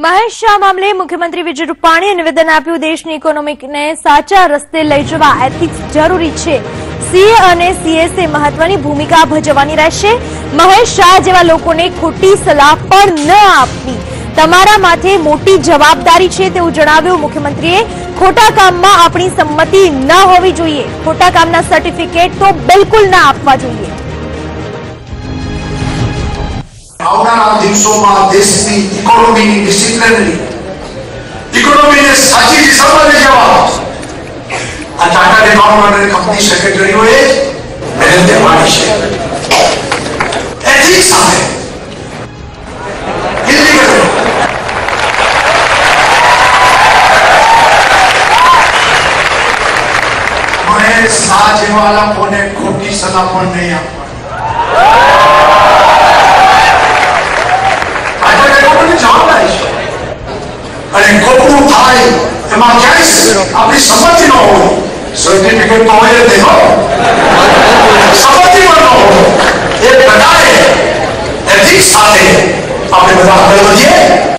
મહેશ શાહ મામલે મુખ્યમંત્રી વિજય રૂપાણીએ નિવેદન આપ્યું, દેશની ઇકોનોમીને સાચા રસ્તે લઈ જવા એથિક્સ જરૂરી છે. સીએ અને સીએસએ મહત્વની ભૂમિકા ભજવવાની રહેશે. મહેશ શાહ જેવા લોકોને ખોટી સલાહ પણ ન આપવી તમારા માથે મોટી જવાબદારી છે તેવું જણાવ્યું મુખ્યમંત્રીએ. ખોટા કામમાં આપણી સંમતિ ન હોવી જોઈએ. ખોટા કામના સર્ટિફિકેટ તો બિલકુલ ન આપવા જોઈએ. આવનારા દિવસોમાં દેશની ઇકોનોમીની ડિસિપ્લિનરી ઇકોનોમીને સાચી દિશામાં લઈ જવા આ ચાર્ટર્ડ એકાઉન્ટન્ટ અને કંપની સેક્રેટરીઓએ મહેનત કરવાની છે. એથિક્સ સાથે મહેશ શાહ જેવા લોકોને ખોટી સલાહ પણ નહીં આપવાની. જવાબદારી છે અને ખોટું થાય એમાં ક્યાંય આપણી સંમતિ ન હોય. સર્ટિફિકેટ તો હોય જ નહીં, સંમતિ પણ ન હોય. એ પ્રકારે એથિક્સ સાથે આપણે બધા આગળ વધીએ.